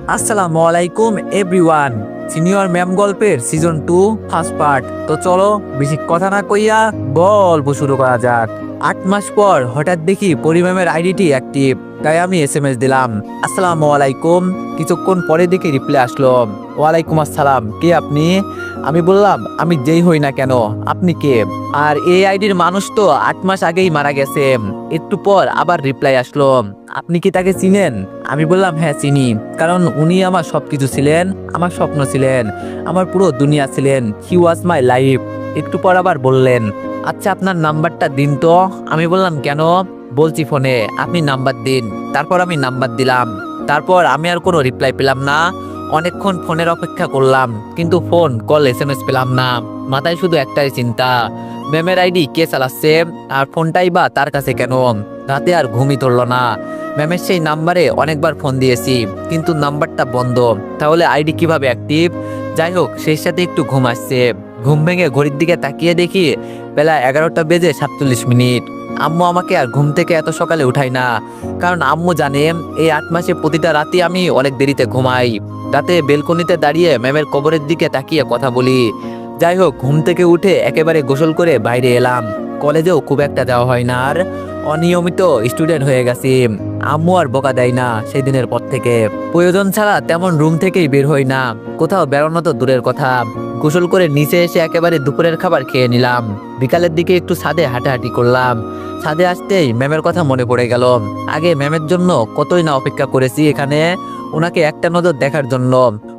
আসসালামু আলাইকুম everyone. Senior ma'am গল্পের সিজন 2 ফার্স্ট পার্ট। তো চলো বেশি কথা না কইয়া গল্প শুরু করা যাক। 8 মাস পর হঠাৎ দেখি পরি ম্যামের আইডিটি অ্যাক্টিভ, তাই আমি এসএমএস দিলাম, আসসালামু আলাইকুম। কিছুক্ষণ পরে দেখি রিপ্লাই আসলো, ওয়ালাইকুম আসসালাম, কে আপনি? আমি বললাম, আমি যেই হই না কেন, আপনি কে? আর এই আইডির মানুষ তো 8 মাস আগেই মারা গেছে। একটু পর আবার রিপ্লাই আসলো, আপনি কি তাকে চিনেন? আমি বললাম, হ্যাঁ চিনি, কারণ উনি আমার সবকিছু ছিলেন, আমার স্বপ্ন ছিলেন, আমার পুরো দুনিয়া ছিলেন। হি ওয়াজ মাই লাইফ। একটু পর আবার বললেন, আচ্ছা আপনার নাম্বারটা দিন তো। আমি বললাম, কেন? বলছি ফোনে, আপনি নাম্বার দিন। তারপর আমি নাম্বার দিলাম। তারপর আমি আর কোনো রিপ্লাই পেলাম না। অনেকক্ষণ ফোনের অপেক্ষা করলাম, কিন্তু ফোন কল এসএমএস পেলাম না। মাথায় শুধু একটাই চিন্তা, ম্যামের আইডি কে চালাচ্ছে, আর ফোনটাই বা তার কাছে কেন? রাতে আর ঘুমই ধরল না। ম্যামের সেই নাম্বারে অনেকবার ফোন দিয়েছি, কিন্তু নাম্বারটা বন্ধ। তাহলে আইডি কিভাবে অ্যাক্টিভ? যাই হোক, সেই সাথে একটু ঘুম আসছে। ঘুম ভেঙে ঘড়ির দিকে তাকিয়ে দেখি বেলা 11টা বেজে 47 মিনিট। আম্মু আমাকে আর ঘুম থেকে এত সকালে উঠাই না, কারণ আম্মু জানে এই 8 মাসে প্রতিটা রাতে আমি অনেক দেরিতে ঘুমাই। রাতে বেলকনিতে দাঁড়িয়ে ম্যামের কবরের দিকে তাকিয়ে কথা বলি। যাই হোক, ঘুম থেকে উঠে একেবারে গোসল করে বাইরে এলাম। কলেজেও খুব একটা যাওয়া হয় না, আর অনিয়মিত স্টুডেন্ট হয়ে গেছি। আম্মু আর বকা দেয় না সেই দিনের পর থেকে। প্রয়োজন ছাড়া তেমন রুম থেকেই বের হই না, কোথাও বেরোনো তো দূরের কথা। গোসল করে নিচে এসে একেবারে দুপুরের খাবার খেয়ে নিলাম। বিকালের দিকে একটু ছাদে হাঁটাহাঁটি করলাম। ছাদে আসতেই ম্যামের কথা মনে পড়ে গেল। আগে ম্যামের জন্য কতই না অপেক্ষা করেছি এখানে, ওনাকে একটা নজর দেখার জন্য।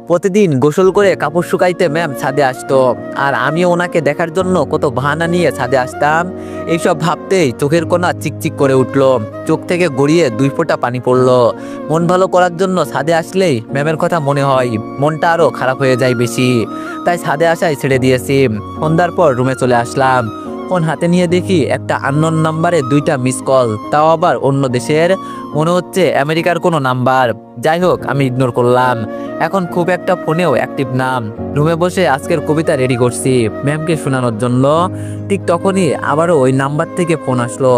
প্রতিদিন গোসল করে কাপড় শুকাইতে ম্যাম ছাদে আসতো, আর আমিও ওনাকে দেখার জন্য কত বাহানা নিয়ে ছাদে আসতাম। এইসব ভাবতেই চোখের কোণা চিকচিক করে উঠলো, চোখ থেকে গড়িয়ে 2 ফোঁটা পানি পড়লো। মন ভালো করার জন্য ছাদে আসলেই ম্যামের কথা মনে হয়, মনটা আরো খারাপ হয়ে যায় বেশি। তাই ছাদে আসাই ছেড়ে দিয়েছি। সন্ধ্যার পর রুমে চলে আসলাম। ফোন হাতে নিয়ে দেখি একটা আননোন নাম্বারে 2টা মিস কল, তাও আবার অন্য দেশের। মনে হচ্ছে আমেরিকার কোনো নাম্বার। যাই হোক, আমি ইগনোর করলাম। এখন খুব একটা ফোনেও অ্যাক্টিভ নাম। রুমে বসে আজকের কবিতা রেডি করছি ম্যামকে শোনানোর জন্য। ঠিক তখনই আবারও ওই নাম্বার থেকে ফোন আসলো।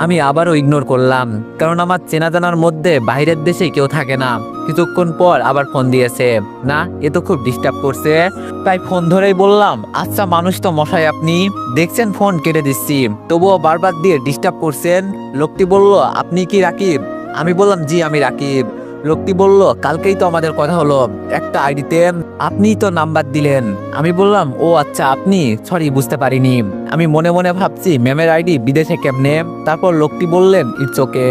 আমি আবারও ইগনোর করলাম, কারণ আমার চেনা জানার মধ্যে বাইরের দেশে কেউ থাকে না। কিছুক্ষণ পর আবার ফোন দিয়েছে। না, এ তো খুব ডিস্টার্ব করছে। তাই ফোন ধরেই বললাম, আচ্ছা মানুষ তো মশাই, আপনি দেখছেন ফোন কেটে দিচ্ছি, তবুও বারবার দিয়ে ডিস্টার্ব করছেন। লোকটি বলল, আপনি কি রাকিব? আমি বললাম, জি আমি রাকিব। লোকটি বলল, কালকেই তো আমাদের কথা হলো, একটা আইডিতে আপনিই তো নাম্বার দিলেন। আমি বললাম, ও আচ্ছা আপনি, সরি বুঝতে পারিনি। আমি মনে মনে ভাবছি ম্যামের আইডি বিদেশে কেমনে। তারপর লোকটি বললেন, ইটস ওকে।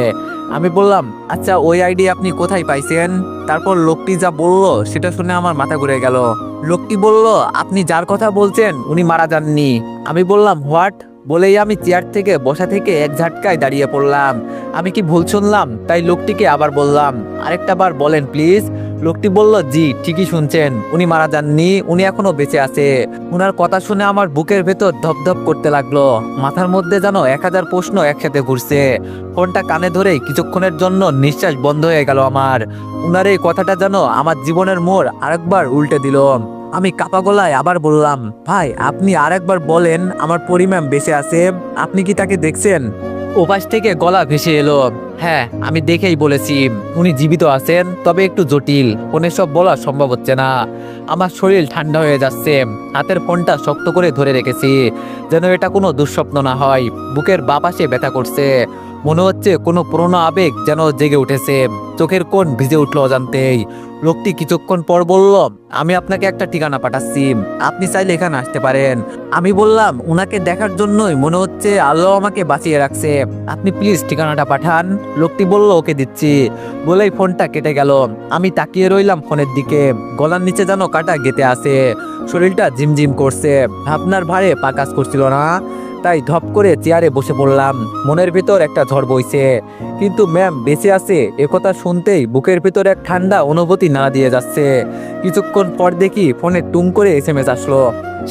আমি বললাম, আচ্ছা ওই আইডি আপনি কোথায় পাইছেন? তারপর লোকটি যা বলল সেটা শুনে আমার মাথা ঘুরে গেল। লোকটি বলল, আপনি যার কথা বলছেন উনি মারা যাননি। আমি বললাম, হোয়াট? বলেই আমি চেয়ার থেকে বসা থেকে এক ঝাটকায় দাঁড়িয়ে পড়লাম। আমি কি ভুল শুনলাম? তাই লোকটিকে আবার বললাম, আরেকটা বার বলেন প্লিজ। লোকটি বলল, জি ঠিকই শুনছেন, উনি মারা যাননি, উনি এখনো বেঁচে আছে। উনার কথা শুনে আমার বুকের ভেতর ধপধপ করতে লাগলো। মাথার মধ্যে যেন 1000 প্রশ্ন একসাথে ঘুরছে। ফোনটা কানে ধরেই কিছুক্ষণের জন্য নিঃশ্বাস বন্ধ হয়ে গেল আমার। উনার এই কথাটা যেন আমার জীবনের মোড় আরেকবার উল্টে দিল। আমি কাপা গলায় আবার বললাম, ভাই আপনি আরেকবার বলেন, আমার পরি ম্যাম বেঁচে আছে, আপনি কি তাকে দেখছেন? ওপাশ থেকে গলা ভেসে এলো, হ্যাঁ আমি দেখেই বলেছি উনি জীবিত আছেন, তবে একটু জটিল, ফোনে সব বলা সম্ভব হচ্ছে না। আমার শরীর ঠান্ডা হয়ে যাচ্ছে। হাতের ফোনটা শক্ত করে ধরে রেখেছি, যেন এটা কোনো দুঃস্বপ্ন না হয়। বুকের বাঁ পাশে ব্যথা করছে, মনে হচ্ছে কোনো পুরোনো আবেগ যেন জেগে উঠেছে। চোখের কোণ ভিজে উঠলো অজান্তেই। লোকটি কিছুক্ষণ পর বলল, আমি আপনাকে একটা ঠিকানা পাঠাচ্ছি, আপনি চাইলে এখানে আসতে পারেন। আমি বললাম, উনাকে দেখার জন্যই মনে হচ্ছে আল্লাহ আমাকে বাঁচিয়ে রাখছে, আপনি প্লিজ ঠিকানাটা পাঠান। লোকটি বলল, ওকে দিচ্ছি। বলেই ফোনটা কেটে গেল। আমি তাকিয়ে রইলাম ফোনের দিকে, গলার নিচে যেন কাটা গেঁথে আছে, শরীরটা ঝিমঝিম করছে, ভাবনার ভারে পা কাজ করছিল না। তাই ধপ করে চেয়ারে বসে পড়লাম। মনের ভিতর একটা ঝড় বইছে, কিন্তু ম্যাম বেঁচে আছে একথা শুনতেই বুকের ভিতর এক ঠান্ডা অনুভূতি নাড়া দিয়ে যাচ্ছে। কিছুক্ষণ পর দেখি ফোনে টুং করে এসএমএস আসলো।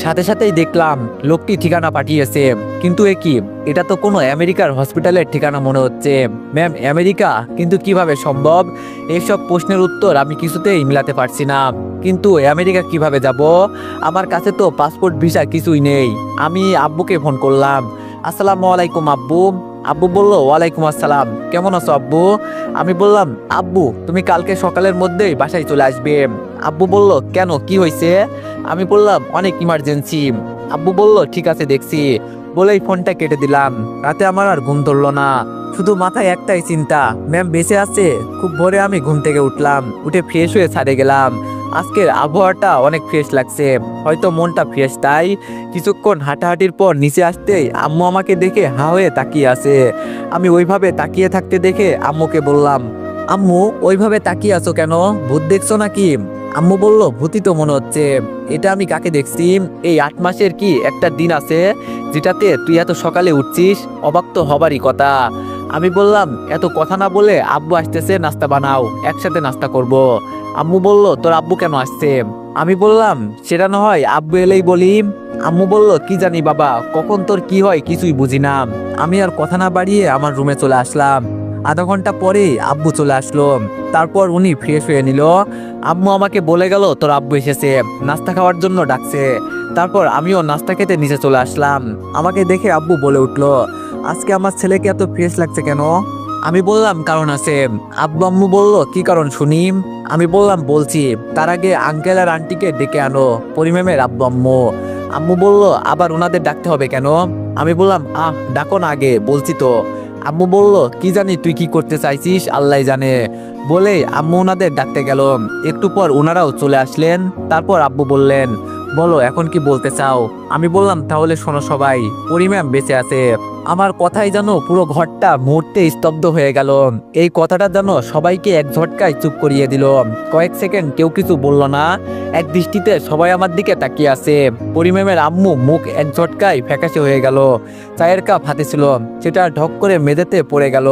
সাথে সাথেই দেখলাম লোকটি ঠিকানা পাঠিয়েছে, কিন্তু এ কি, এটা তো কোনো আমেরিকার হসপিটালের ঠিকানা মনে হচ্ছে। ম্যাম আমেরিকা, কিন্তু কিভাবে সম্ভব? এইসব প্রশ্নের উত্তর আমি কিছুতেই মিলাতে পারছি না। কিন্তু আমেরিকা কিভাবে যাব? আমার কাছে তো পাসপোর্ট ভিসা কিছুই নেই। আমি আব্বুকে ফোন করলাম, আসসালামু আলাইকুম আব্বু, আব্বু বলল, ওয়ালাইকুম আসসালাম, কেমন আছো আব্বু? আমি বললাম, আব্বু তুমি কালকে সকালের মধ্যেই বাসায় চলে আসবে। আব্বু বলল, কেন, কি হয়েছে? আমি বললাম, অনেক ইমার্জেন্সি। আব্বু বলল, ঠিক আছে দেখছি, বলেই ফোনটা কেটে দিলাম। রাতে আমার আর ঘুম ধরলো না, শুধু মাথায় একটাই চিন্তা, ম্যাম বেঁচে আছে। খুব ভোরে আমি ঘুম থেকে উঠলাম, উঠে ফ্রেশ হয়ে ছাদে গেলাম। আজকের আবহাওয়াটা অনেক ফ্রেশ লাগছে, হয়তো মনটা ফ্রেশ তাই। কিছুক্ষণ হাঁটাহাঁটির পর নিচে আসতেই আম্মু আমাকে দেখে হা হয়ে তাকিয়ে আছে। আমি ওইভাবে তাকিয়ে থাকতে দেখে আম্মুকে বললাম, আম্মু ওইভাবে তাকিয়ে আছো কেন, ভূত দেখছো নাকি? আম্মু বলল, ভূতই তো মনে হচ্ছে। এটা আমি কাকে দেখছি? এই 8 মাসের কি একটা দিন আছে যেটাতে তুই এত সকালে উঠছিস? অবাক তো হবারই কথা। আমি বললাম, এত কথা না বলে আব্বু আসতেছে, নাস্তা বানাও, একসাথে নাস্তা করব। আম্মু বলল, তোর আব্বু কেন আসছে? আমি বললাম, সেটা না হয় আব্বু এলেই বলি। আম্মু বলল, কি জানি বাবা, কখন তোর কি হয় কিছুই বুঝি না। আমি আর কথা না বাড়িয়ে আমার রুমে চলে আসলাম। আধা ঘন্টা পরে আব্বু চলে আসলো, তারপর উনি ফ্রেশ হয়ে নিল। আম্মু আমাকে বলে গেল, তোর আব্বু এসেছে, নাস্তা খাওয়ার জন্য ডাকছে। তারপর আমিও নাস্তা খেতে নিচে চলে আসলাম। আমাকে দেখে আব্বু বলে উঠলো, আজকে আমার ছেলেকে এত ফ্রেশ লাগছে কেন? আমি বললাম, কারণ আছে। আব্বু আম্মু বলল, কি কারণ শুনি? আমি বললাম, বলছি, তার আগে আঙ্কেল আর আন্টিকে ডেকে আনো, পরিমেমের আব্বু আম্মু। আম্মু বলল, আবার ওনাদের ডাকতে হবে কেন? আমি বললাম, ডাকো না আগে, বলছি তো। আম্মু বলল, কি জানি তুই কি করতে চাইছিস, আল্লাহ জানে। বলে আম্মু ওনাদের ডাকতে গেল। একটু পর ওনারাও চলে আসলেন। তারপর আব্বু বললেন, বলো এখন কি বলতে চাও? আমি বললাম, তাহলে শোনো সবাই, পরিম্যাম বেঁচে আছে। আমার কথাই যেন পুরো ঘরটা মুহূর্তে স্তব্ধ হয়ে গেল। এই কথাটা যেন সবাইকে এক ঝটকায় চুপ করিয়ে দিল। কয়েক সেকেন্ড কেউ কিছু বলল না, এক দৃষ্টিতে সবাই আমার দিকে তাকিয়ে আছে। পরিম্যামের আম্মু মুখ এক ঝটকায় ফ্যাকাশে হয়ে গেল। চায়ের কাপ হাতে ছিল, সেটা ঢক করে মেঝেতে পড়ে গেল,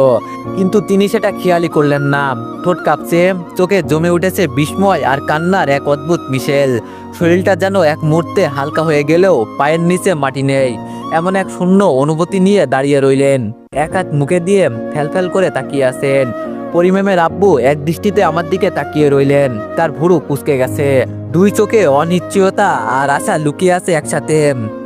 কিন্তু তিনি সেটা খেয়ালই করলেন না। ঠোঁট কাঁপছে, চোখে জমে উঠেছে বিস্ময় আর কান্নার এক অদ্ভুত মিশেল। শরীরটা যেন এক মুহূর্তে হালকা হয়ে গেলেও পায়ের নিচে মাটি নেই, এমন এক শূন্য অনুভূতি নিয়ে দাঁড়িয়ে রইলেন। এক হাত মুখে দিয়ে ফ্যালফ্যাল করে তাকিয়ে আছেন। পরিমেমের আব্বু এক দৃষ্টিতে আমার দিকে তাকিয়ে রইলেন, তার ভুরু কুঁচকে গেছে, দুই চোখে অনিশ্চয়তা আর আশা লুকিয়ে আছে একসাথে।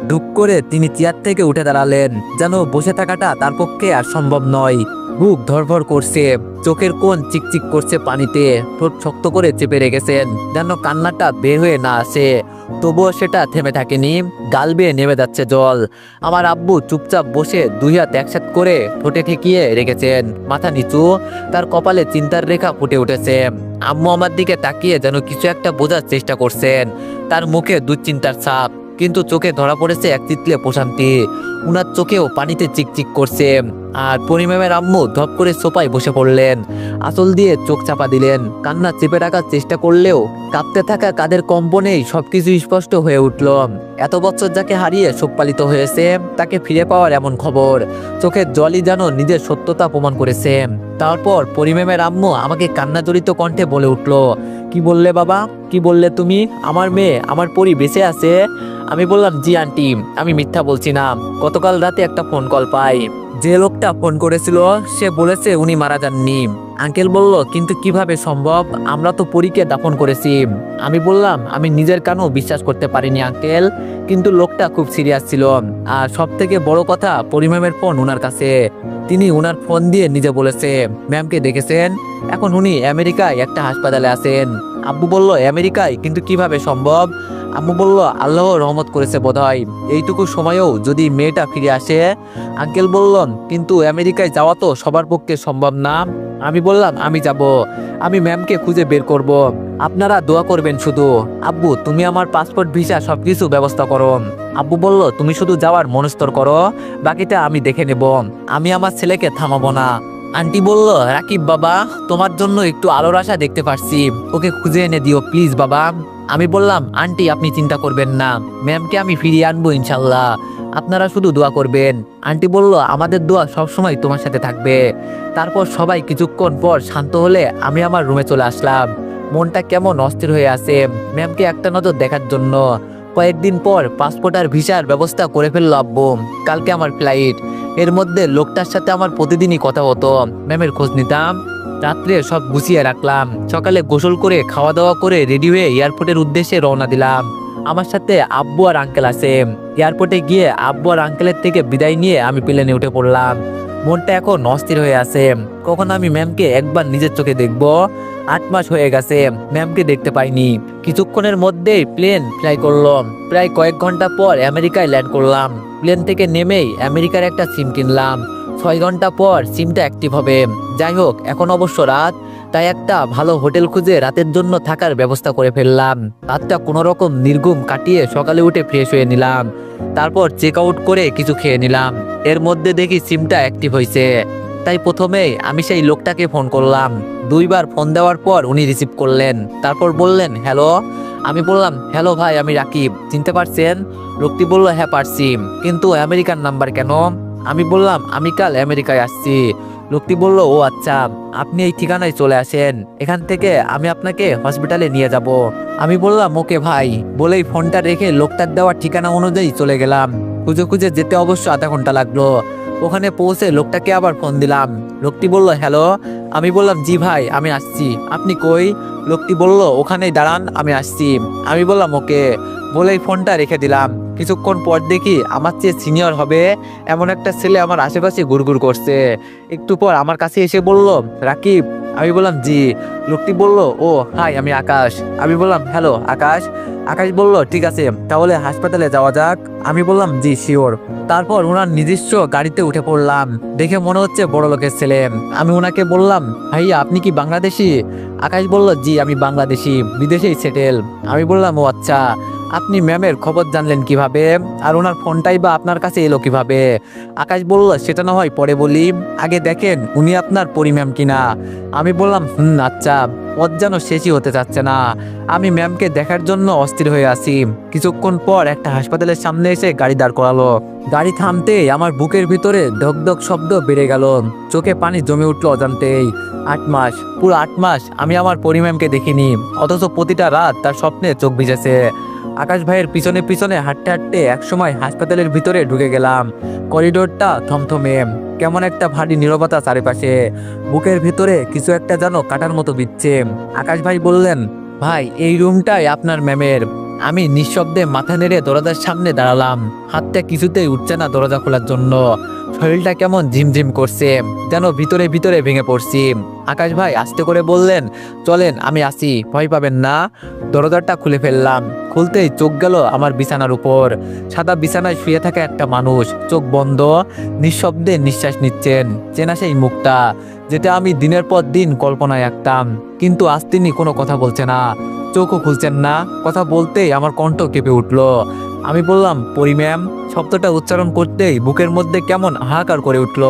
ধুপ করে তিনি চেয়ার থেকে উঠে দাঁড়ালেন, যেন বসে থাকাটা তার পক্ষে আর সম্ভব নয়। বুক ধরফর করছে, চোখের কোণ চিকচিক করছে পানিতে, ঠোঁট শক্ত করে চেপে রেখেছেন যেন কান্নাটা বের হয়ে না আসে। তবুও সেটা থেমে থাকেনি, গাল বেয়ে নেমে যাচ্ছে জল। আমার আব্বু চুপচাপ বসে দুই হাত একসাথ করে ঠোঁটে ঠেকিয়ে রেখেছেন, মাথা নিচু, তার কপালে চিন্তার রেখা ফুটে উঠেছে। আম্মু আমার দিকে তাকিয়ে যেন কিছু একটা বোঝার চেষ্টা করছেন, তার মুখে দুশ্চিন্তার ছাপ, কিন্তু চোখে ধরা পড়েছে এক চিত্লে প্রশান্তি। উনার চোখেও পানিতে চিকচিক করছে। আর পরিমেমের আম্মু ধপ করে সোফায় বসে পড়লেন, আঁচল দিয়ে চোখ চাপা দিলেন, কান্না চেপে রাখার চেষ্টা করলেও কাঁপতে থাকা কাদের কম্পনেই সবকিছু স্পষ্ট হয়ে উঠল। এত বছর যাকে হারিয়ে শোক পালিত হয়েছে, তাকে ফিরে পাওয়ার এমন খবর, চোখের জলই যেন নিজের সত্যতা প্রমাণ করেছে। তারপর পরিমেমের আম্মু আমাকে কান্না জড়িত কণ্ঠে বলে উঠল, কি বললে বাবা, কি বললে তুমি? আমার মেয়ে, আমার পরি বেঁচে আছে? আমি বললাম, জি আন্টি, আমি মিথ্যা বলছি না। গতকাল রাতে একটা ফোন কল পাই, যে লোকটা ফোন করেছিল সে বলেছে উনি মারা যাননি। আঙ্কেল বলল, কিন্তু কিভাবে সম্ভব, আমরা তো পরীকে দাফন করেছি। আমি বললাম, আমি নিজের কানেও বিশ্বাস করতে পারিনি আঙ্কেল, কিন্তু লোকটা খুব সিরিয়াস ছিল। আর সব থেকে বড় কথা, পরিম্যামের ফোন উনার কাছে, তিনি উনার ফোন দিয়ে নিজে বলেছে ম্যামকে দেখেছেন, এখন উনি আমেরিকায় একটা হাসপাতালে আছেন। আব্বু বলল, আমেরিকায়, কিন্তু কিভাবে সম্ভব? আম্মু বলল, আল্লাহ রহমত করেছে বোধহয়, এইটুকু সময়েও যদি মেয়েটা ফিরে আসে। আঙ্কেল বললেন, কিন্তু আমেরিকায় যাওয়া তো সবার পক্ষে সম্ভব না। আমি বললাম, আমি যাব, আমি ম্যামকে খুঁজে বের করব, আপনারা দোয়া করবেন শুধু। আব্বু, তুমি আমার পাসপোর্ট ভিসা সবকিছু ব্যবস্থা করো। আব্বু বলল, তুমি শুধু যাওয়ার মনস্তর করো, বাকিটা আমি দেখে নেব, আমি আমার ছেলেকে থামাবো না। আন্টি বলল, রাকিব বাবা, তোমার জন্য একটু আলোর আশা দেখতে পারছি, ওকে খুঁজে এনে দিও প্লিজ বাবা। আমি বললাম, আন্টি আপনি চিন্তা করবেন না, ম্যামকে আমি ফিরিয়ে আনবো ইনশাল্লাহ, আপনারা শুধু দোয়া করবেন। আন্টি বলল, আমাদের দোয়া সবসময় তোমার সাথে থাকবে। তারপর সবাই কিছুক্ষণ পর শান্ত হলে আমি আমার রুমে চলে আসলাম। মনটা কেমন অস্থির হয়ে আছে ম্যামকে একটা নজর দেখার জন্য। কয়েকদিন পর পাসপোর্ট আর ভিসার ব্যবস্থা করে ফেললো আব্বু, কালকে আমার ফ্লাইট। এর মধ্যে লোকটার সাথে আমার প্রতিদিনই কথা হতো, ম্যামের খোঁজ নিতাম। রাত্রে সব গুছিয়ে রাখলাম, সকালে গোসল করে খাওয়া দাওয়া করে রেডি হয়ে এয়ারপোর্টের উদ্দেশ্যে রওনা দিলাম। আমার সাথে আব্বু আর আঙ্কেল আছে। এয়ারপোর্টে গিয়ে আব্বু আর আঙ্কেলের থেকে বিদায় নিয়ে আমি প্লেনে উঠে পড়লাম। মনটা এখন অস্থির হয়ে আছে। কখন আমি ম্যামকে একবার নিজের চোখে দেখব। 8 মাস হয়ে গেছে, ম্যামকে দেখতে পাইনি। কিছুক্ষণের মধ্যেই প্লেন ফ্লাই করলো। প্রায় কয়েক ঘন্টা পর আমেরিকায় ল্যান্ড করলাম। প্লেন থেকে নেমেই আমেরিকার একটা সিম কিনলাম। 6 ঘন্টা পর সিমটা অ্যাক্টিভ হবে। যাই হোক, এখন অবশ্য রাত, তাই একটা ভালো হোটেল খুঁজে রাতের জন্য থাকার ব্যবস্থা করে ফেললাম। রাতটা কোনো রকম নির্ঘুম কাটিয়ে সকালে উঠে ফ্রেশ হয়ে নিলাম। তারপর চেক আউট করে কিছু খেয়ে নিলাম। এর মধ্যে দেখি সিমটা অ্যাক্টিভ হয়েছে। তাই প্রথমেই আমি সেই লোকটাকে ফোন করলাম। 2বার ফোন দেওয়ার পর উনি রিসিভ করলেন। তারপর বললেন, হ্যালো। আমি বললাম, হ্যালো ভাই, আমি রাকিব, চিনতে পারছেন? লোকটি বলল, হ্যাঁ পারছি, কিন্তু আমেরিকান নাম্বার কেন? আমি বললাম, আমি কাল আমেরিকায় আসছি। লোকটি বলল, ও আচ্ছা, আপনি এই ঠিকানায় চলে আসেন, এখান থেকে আমি আপনাকে হসপিটালে নিয়ে যাব। আমি বললাম, ওকে ভাই, বলেই ফোনটা রেখে লোকটার দেওয়া ঠিকানা অনুযায়ী চলে গেলাম। খুঁজে খুঁজে যেতে অবশ্য আধা ঘন্টা লাগলো। ওখানে পৌঁছে লোকটাকে আবার ফোন দিলাম। লোকটি বলল, হ্যালো। আমি বললাম, জি ভাই, আমি আসছি, আপনি কই? লোকটি বলল, ওখানেই দাঁড়ান, আমি আসছি। আমি বললাম, ওকে, বলেই ফোনটা রেখে দিলাম। কিছুক্ষণ পর দেখি আমার চেয়ে সিনিয়র হবে এমন একটা ছেলে আমার আশেপাশে ঘুরঘুর করছে। একটু পর আমার কাছে এসে বলল, রাকিব। আমি বললাম, জি। লোকটি বলল, ও হাই, আমি আকাশ। আমি বললাম, হ্যালো আকাশ। আকাশ বলল, ঠিক আছে, তাহলে হাসপাতালে যাওয়া যাক। আমি বললাম, জি শিওর। তারপর ওনার নিজস্ব গাড়িতে উঠে পড়লাম। দেখে মনে হচ্ছে বড় লোকের ছেলে। আমি ওনাকে বললাম, ভাইয়া আপনি কি বাংলাদেশি? আকাশ বলল, জি আমি বাংলাদেশি, বিদেশেই সেটেল। আমি বললাম, ও আচ্ছা, আপনি ম্যামের খবর জানলেন কিভাবে? আর ওনার ফোনটাই বা আপনার কাছে এলো কিভাবে? আকাশ বলল, সেটা না হয় পরে বলি, আগে দেখেন উনি আপনার পরি ম্যাম কিনা। আমি বললাম, আচ্ছা। পথ যেন শেষই হতে চাচ্ছে না। আমি ম্যামকে দেখার জন্য অস্থির হয়ে আছি। কিছুক্ষণ পর একটা হাসপাতালের সামনে এসে গাড়ি দাঁড় করালো। গাড়ি থামতেই আমার বুকের ভিতরে ধক শব্দ বেড়ে গেল। চোখে পানি জমে উঠলো অজান্তেই। 8 মাস, পুরো 8 মাস আমি আমার পরি ম্যামকে দেখিনি, অথচ প্রতিটা রাত তার স্বপ্নে চোখ ভিজেছে। আকাশ ভাইয়ের পিছনে পিছনে হাঁটতে হাঁটতে একসময় হাসপাতালের ভিতরে ঢুকে গেলাম। করিডোরটা থমথমে, কেমন একটা ভারী নীরবতা চারিপাশে। বুকের ভিতরে কিছু একটা যেন কাটার মতো বিচ্ছে। আকাশ ভাই বললেন, ভাই এই রুমটাই আপনার ম্যামের। আমি নিঃশব্দে মাথা নেড়ে দরজার সামনে দাঁড়ালাম। হাতটা কিছুতেই উঠছে না দরজা খোলার জন্য। শরীরটা কেমন ঝিমঝিম করছে, যেন ভিতরে ভিতরে ভেঙে পড়ছি। আকাশ ভাই আস্তে করে বললেন, চলেন আমি আসি, ভয় পাবেন না। দরজাটা খুলে ফেললাম। খুলতেই চোখ গেল আমার বিছানার উপর। সাদা বিছানায় শুয়ে থাকা একটা মানুষ, চোখ বন্ধ, নিঃশব্দে নিঃশ্বাস নিচ্ছেন। চেনা সেই মুখটা, যেটা আমি দিনের পর দিন কল্পনায় আঁকতাম। কিন্তু আজ তিনি কোনো কথা বলছে না, চোখও খুলছেন না। কথা বলতেই আমার কণ্ঠ কেঁপে উঠল। আমি বললাম, পরি ম্যাম। শব্দটা উচ্চারণ করতেই বুকের মধ্যে কেমন হাহাকার করে উঠল।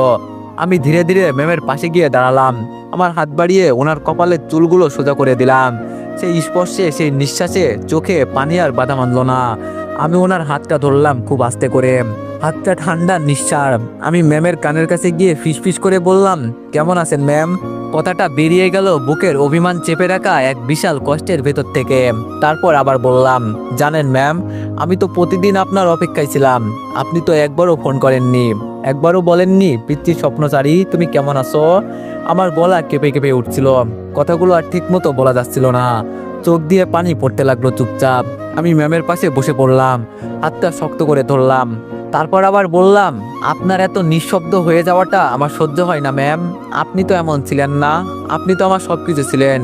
আমি ধীরে ধীরে ম্যামের পাশে গিয়ে দাঁড়ালাম। আমার হাত বাড়িয়ে ওনার কপালের চুলগুলো সোজা করে দিলাম। সেই স্পর্শে, সেই নিঃশ্বাসে চোখে পানি আর বাধা মানল না। আমি ওনার হাতটা ধরলাম খুব আস্তে করে। হাতটা ঠান্ডা, নিঃসার। আমি ম্যামের কানের কাছে গিয়ে ফিসফিস করে বললাম, কেমন আছেন ম্যাম? কথাটা বেরিয়ে গেল বুকের অভিমান চেপে রাখা এক বিশাল কষ্টের ভেতর থেকে। তারপর আবার বললাম, জানেন ম্যাম, আমি তো প্রতিদিন আপনার অপেক্ষায় ছিলাম। আপনি তো একবারও ফোন করেননি, একবারও বলেননি, পিতৃ স্বপ্নচারী তুমি কেমন আছো? আমার গলা কেঁপে কেঁপে উঠছিল। কথাগুলো আর ঠিক মতো বলা যাচ্ছিল না। চোখ দিয়ে পানি পড়তে লাগলো চুপচাপ। আমি ম্যামের পাশে বসে পড়লাম, হাতটা শক্ত করে ধরলাম। তারপর আবার বললাম, আপনার এত নিঃশব্দ হয়ে যাওয়াটা আমার সহ্য হয় না ম্যাম। আপনি তো এমন ছিলেন না, আপনি তো আমার সবকিছু ছিলেন।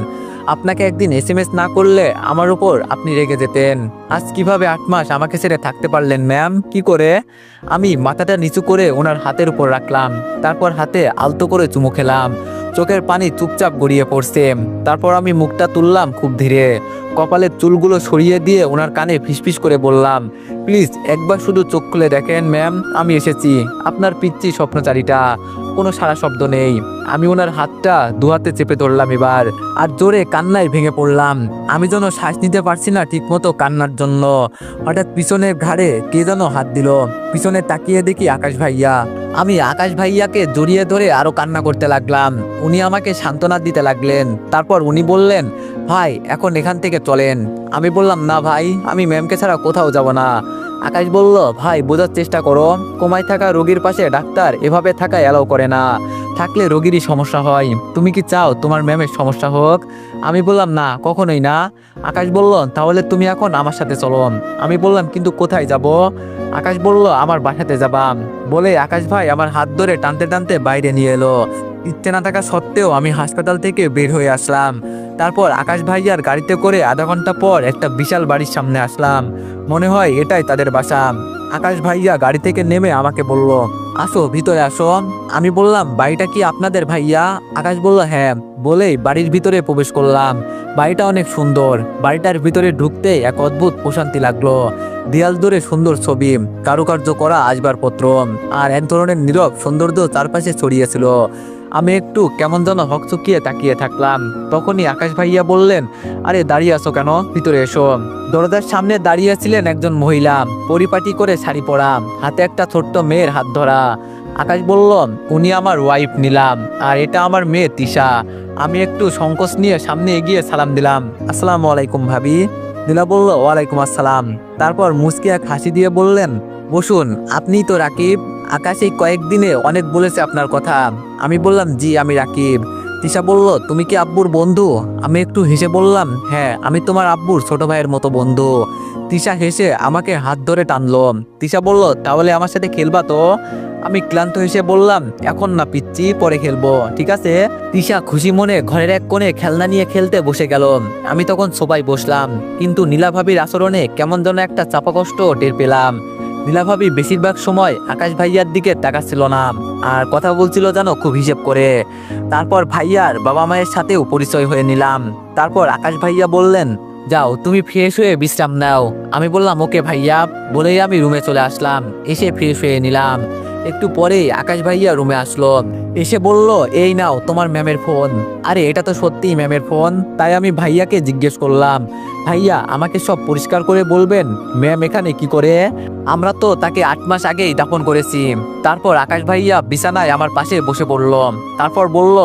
আপনাকে একদিন এসএমএস না করলে আমার উপর আপনি রেগে যেতেন। আজ কিভাবে 8 মাস আমাকে ছেড়ে থাকতে পারলেন ম্যাম, কি করে? আমি মাথাটা নিচু করে ওনার হাতের উপর রাখলাম। তারপর হাতে আলতো করে চুমু খেলাম। চোখের পানি চুপচাপ গড়িয়ে পড়ছে। তারপর আমি মুখটা তুললাম খুব ধীরে। কপালের চুলগুলো সরিয়ে দিয়ে ওনার কানে ফিসফিস করে বললাম, প্লিজ একবার শুধু চোখ খুলে দেখেন ম্যাম, আমি এসেছি, আপনার পিচ্চি স্বপ্নচারীটা। কোনো সারা শব্দ নেই। আমি ওনার হাতটা দুহাতে চেপে ধরলাম এবার, আর জোরে কান্নায় ভেঙে পড়লাম। আমি যেন শ্বাস নিতে পারছি না ঠিকমতো কান্নার জন্য। হঠাৎ পিছনের ঘাড়ে কে যেন হাত দিল। পিছনে তাকিয়ে দেখি আকাশ ভাইয়া। আমি আকাশ ভাইয়াকে জড়িয়ে ধরে আরো কান্না করতে লাগলাম। উনি আমাকে সান্ত্বনা দিতে লাগলেন। তারপর উনি বললেন, ভাই এখন এখান থেকে চলেন। আমি বললাম, না ভাই, আমি ম্যামকে ছাড়া কোথাও যাব না। আকাশ বলল, ভাই বোঝার চেষ্টা করো, কোমায় থাকা রোগীর পাশে ডাক্তার এভাবে থাকা অ্যালাউ করে না। থাকলে রোগীরই সমস্যা হয়। তুমি কি চাও তোমার ম্যামের সমস্যা হোক? আমি বললাম, না, কখনোই না। আকাশ বলল, তাহলে তুমি এখন আমার সাথে চলো। আমি বললাম, কিন্তু কোথায় যাব? আকাশ বলল, আমার বাসাতে যাবা। বলে আকাশ ভাই আমার হাত ধরে টানতে টানতে বাইরে নিয়ে এলো। ইচ্ছে না থাকা সত্ত্বেও আমি হাসপাতাল থেকে বের হয়ে আসলাম। তারপর আকাশ ভাইয়ার গাড়িতে করে আধা ঘন্টা পর একটা বিশাল বাড়ির সামনে আসলাম। মনে হয় এটাই তাদের বাসা। আকাশ ভাইয়া গাড়ি থেকে নেমে আমাকে বলল, আসো ভিতরে আসো। আমি বললাম, বাড়িটা কি আপনাদের ভাইয়া? আকাশ বলল, হ্যাঁ। বলেই বাড়ির ভিতরে প্রবেশ করলাম। বাড়িটা অনেক সুন্দর। বাড়িটার ভিতরে ঢুকতে এক অদ্ভুত প্রশান্তি লাগলো। দেয়াল ধরে সুন্দর ছবি, কারুকার্য করা আসবাবপত্র, আর এক ধরনের নীরব সৌন্দর্য চারপাশে ছড়িয়েছিল। আমি একটু কেমন যেন হকচকিয়ে তাকিয়ে থাকলাম। তখনই আকাশ ভাইয়া বললেন, আরে দাঁড়িয়ে আছো কেন, ভিতরে এসো। দরজার সামনে দাঁড়িয়ে ছিলেন একজন মহিলা, পরিপাটি করে শাড়ি পরা, হাতে একটা ছোট্ট মেয়ের হাত ধরা। আকাশ বলল, উনি আমার ওয়াইফ নীলাম, আর এটা আমার মেয়ে তিশা। আমি একটু সংকোচ নিয়ে সামনে এগিয়ে সালাম দিলাম, আসসালামু আলাইকুম ভাবি। নীলা বলল, ওয়ালাইকুম আসসালাম। তারপর মুচকি এক হাসি দিয়ে বললেন, বসুন, আপনিই তো রাকিব। আকাশ এই কয়েকদিনে অনেক বলেছে আপনার কথা। আমি বললাম, জি আমি রাকিব। তিশা বলল, তুমি কি আব্বুর বন্ধু? আমি একটু হেসে বললাম, হ্যাঁ, আমি তোমার আব্বুর ছোট ভাইয়ের মতো বন্ধু। তিশা হেসে আমাকে হাত ধরে টানলো। তিশা বলল, তাহলে আমার সাথে খেলবা তো? আমি ক্লান্ত হেসে বললাম, এখন না পিচ্ছি, পরে খেলবো, ঠিক আছে? তিশা খুশি মনে ঘরের এক কোণে খেলনা নিয়ে খেলতে বসে গেল। আমি তখন সোফায় বসলাম, কিন্তু নীলা ভাবির আচরণে কেমন যেন একটা চাপা কষ্ট টের পেলাম। নীলা ভাবি বেশিরভাগ সময় আকাশ ভাইয়ার দিকে তাকাচ্ছিল না, আর কথা বলছিল যেন খুব হিসেব করে। তারপর ভাইয়ার বাবা মায়ের সাথেও পরিচয় হয়ে নিলাম। তারপর আকাশ ভাইয়া বললেন, যাও তুমি ফ্রেশ হয়ে বিশ্রাম নাও। আমি বললাম, ওকে ভাইয়া। বলেই আমি রুমে চলে আসলাম। এসে ফ্রেশ হয়ে নিলাম। একটু পরেই আকাশ ভাইয়া রুমে আসলো। এসে বলল, এই নাও তোমার ম্যামের ফোন। আরে এটা তো সত্যিই ম্যামের ফোন। তাই আমি ভাইয়াকে জিজ্ঞেস করলাম, ভাইয়া আমাকে সব পরিষ্কার করে বলবেন, ম্যাম এখানে কি করে? আমরা তো তাকে 8 মাস আগেই দাফন করেছি। তারপর আকাশ ভাইয়া বিছানায় আমার পাশে বসে পড়ল। তারপর বলল,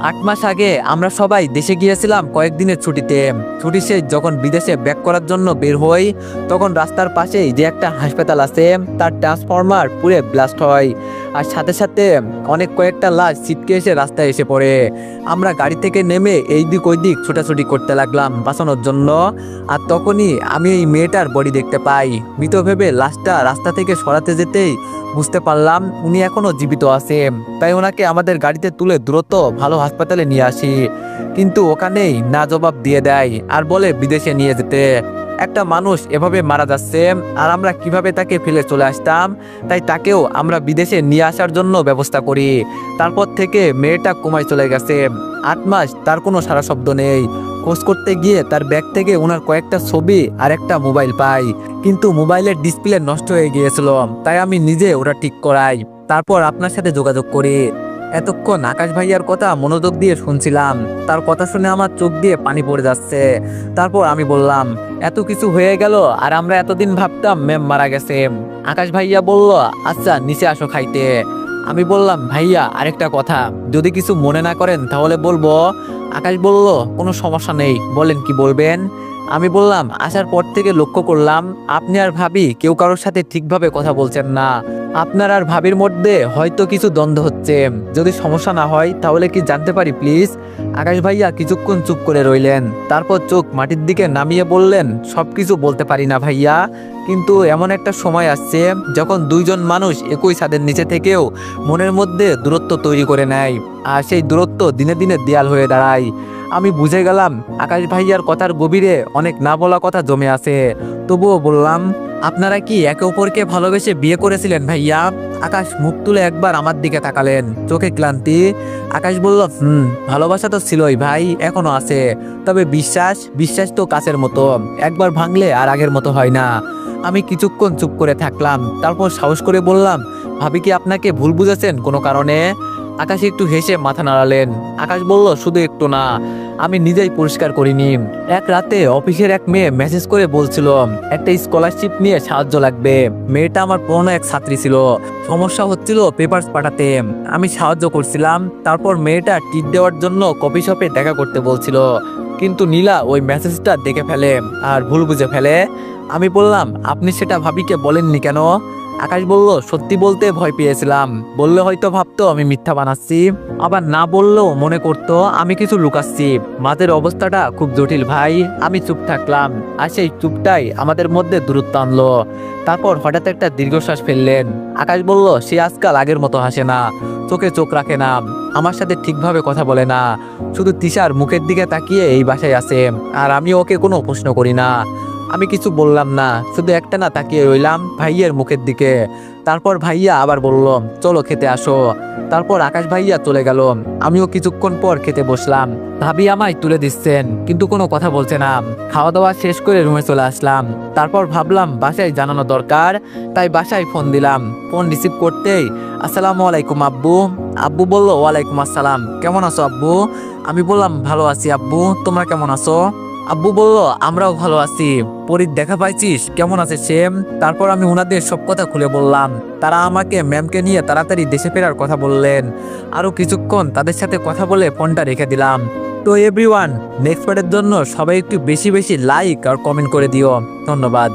8 মাস আগে আমরা সবাই দেশে গিয়েছিলাম কয়েকদিনের ছুটিতে। ছুটি শেষ যখন বিদেশে ব্যাক করার জন্য বের হই, তখন রাস্তার পাশেই যে একটা হাসপাতাল আছে, তার ট্রান্সফরমার পুড়ে ব্লাস্ট হয়, আর সাথে সাথে অনেক কয়েকটা লাশ ছিটকে এসে রাস্তায় এসে পড়ে। আমরা গাড়ি থেকে নেমে এই দিক ওই দিক ছোটাছুটি করতে লাগলাম বাঁচানোর জন্য। আর তখনই আমি এই মেয়েটার বডি দেখতে পাই। মৃত ভেবে লাশটা রাস্তা থেকে সরাতে যেতেই বুঝতে পারলাম উনি এখনো জীবিত আছে। তাই ওনাকে আমাদের গাড়িতে তুলে দ্রুত ভালো হাসপাতালে নিয়ে আসি, কিন্তু ওখানেই না জবাব দিয়ে দেয় আর বলে বিদেশে নিয়ে যেতে। একটা মানুষ এভাবে মারা যাচ্ছে, আর আমরা কিভাবে তাকে ফেলে চলে আসতাম? তাই তাকেও আমরা বিদেশে নিয়ে আসার জন্য ব্যবস্থা করি। তারপর থেকে মেয়েটা কোমায় চলে গেছে। 8 মাস তার কোনো সারা শব্দ নেই। খোঁজ করতে গিয়ে তার ব্যাগ থেকে ওনার কয়েকটা ছবি আর একটা মোবাইল পাই, কিন্তু মোবাইলের ডিসপ্লে নষ্ট হয়ে গিয়েছিল। তাই আমি নিজে ওটা ঠিক করাই, তারপর আপনার সাথে যোগাযোগ করি। এতক্ষণ আকাশ ভাইয়ার কথা মনোযোগ দিয়ে শুনছিলাম। তার কথা শুনে আমার চোখ দিয়ে পানি পড়ে যাচ্ছে। তারপর আমি বললাম, এত কিছু হয়ে গেল, আর আমরা এতদিন ভাবতাম ম্যাম মারা গেছে। আকাশ ভাইয়া বলল, আচ্ছা নিচে আসো খাইতে। আমি বললাম, ভাইয়া আরেকটা কথা, যদি কিছু মনে না করেন তাহলে বলবো। আকাশ বলল, কোনো সমস্যা নেই, বলেন কি বলবেন। আমি বললাম, আসার পর থেকে লক্ষ্য করলাম আপনি আর ভাবি কেউ কারোর সাথে ঠিকভাবে কথা বলছেন না। আপনার আর ভাবির মধ্যে হয়তো কিছু দ্বন্দ্ব হচ্ছে। যদি সমস্যা না হয় তাহলে কি জানতে পারি প্লিজ? আকাশ ভাইয়া কিছুক্ষণ চুপ করে রইলেন। তারপর চোখ মাটির দিকে নামিয়ে বললেন, সবকিছু বলতে পারি না ভাইয়া, কিন্তু এমন একটা সময় আসছে যখন দুইজন মানুষ একই ছাদের নিচে থেকেও মনের মধ্যে দূরত্ব তৈরি করে নেয়, আর সেই দূরত্ব দিনে দিনে দেয়াল হয়ে দাঁড়ায়। আমি বুঝে গেলাম আকাশ ভাইয়ার কথার গভীরে অনেক না বলা কথা জমে আছে। তবুও বললাম, আপনারা কি একে অপরকে ভালোবেসে বিয়ে করেছিলেন ভাইয়া? আকাশ মুখ তুলে একবার আমার দিকে তাকালেন, চোখে ক্লান্তি। আকাশ বলল, ভালোবাসা তো ছিলই ভাই, এখনো আছে। তবে বিশ্বাস বিশ্বাস তো কাছের মতো, একবার ভাঙলে আর আগের মতো হয় না। আমি কিছুক্ষণ চুপ করে থাকলাম, তারপর সাহস করে বললাম, ভাবি কি আপনাকে ভুল বুঝেছেন কোনো কারণে? আকাশ একটু হেসে মাথা নাড়ালেন। আকাশ বলল, শুধু একটু না, আমি নিজেই পরিষ্কার করিনি। এক রাতে অফিসের এক মেয়ে মেসেজ করে বলছিল একটা স্কলারশিপ নিয়ে সাহায্য লাগবে। মেয়েটা আমার পুরনো এক ছাত্রী ছিল, সমস্যা হচ্ছিল পেপারস পাঠাতে। আমি সাহায্য করছিলাম। তারপর মেয়েটা টিপ দেওয়ার জন্য কফি শপে দেখা করতে বলছিল, কিন্তু নীলা ওই মেসেজটা দেখে ফেলে আর ভুল বুঝে ফেলে। আমি বললাম, আপনি সেটা ভাবিকে বলেননি কেন? আকাশ বলল, সত্যি বলতে ভয় পেয়েছিলাম, বললে হয়তো ভাবতো আমি মিথ্যা বানাচ্ছি, আবার না বললেও মনে করতো আমি কিছু লুকাচ্ছি। মাঝের অবস্থাটা খুব জটিল ভাই। আমি চুপ থাকলাম, আর সেই চুপটাই আমাদের মধ্যে দূরত্ব আনলো। তারপর হঠাৎ একটা দীর্ঘশ্বাস ফেললেন। আকাশ বলল, সে আজকাল আগের মতো হাসে না, চোখে চোখ রাখে না, আমার সাথে ঠিকভাবে কথা বলে না, শুধু তিশার মুখের দিকে তাকিয়ে এই বাসায় আছে, আর আমি ওকে কোনো প্রশ্ন করি না। আমি কিছু বললাম না, শুধু একটা না তাকিয়ে রইলাম ভাইয়ের মুখের দিকে। তারপর ভাইয়া আবার বলল, চলো খেতে আসো। তারপর আকাশ ভাইয়া চলে গেল। আমিও কিছুক্ষণ পর খেতে বসলাম। ভাবি আমায় তুলে দিচ্ছেন, কিন্তু কোনো কথা বলছে না। খাওয়া দাওয়া শেষ করে রুমে চলে আসলাম। তারপর ভাবলাম বাসায় জানানো দরকার, তাই বাসায় ফোন দিলাম। ফোন রিসিভ করতেই, আসসালামু আলাইকুম আব্বু। আব্বু বলল, ওয়ালাইকুম আসসালাম, কেমন আছো আব্বু? আমি বললাম, ভালো আছি আব্বু, তোমরা কেমন আছো? আব্বু বলল, আমরাও ভালো আছি। পরীর দেখা পাইছিস, কেমন আছে সে? তারপর আমি ওনাদের সব কথা খুলে বললাম। তারা আমাকে ম্যামকে নিয়ে তাড়াতাড়ি দেশে ফেরার কথা বললেন। আরো কিছুক্ষণ তাদের সাথে কথা বলে ফোনটা রেখে দিলাম। তো এভরিওয়ান, নেক্সট পার্টের জন্য সবাই একটু বেশি বেশি লাইক আর কমেন্ট করে দিও। ধন্যবাদ।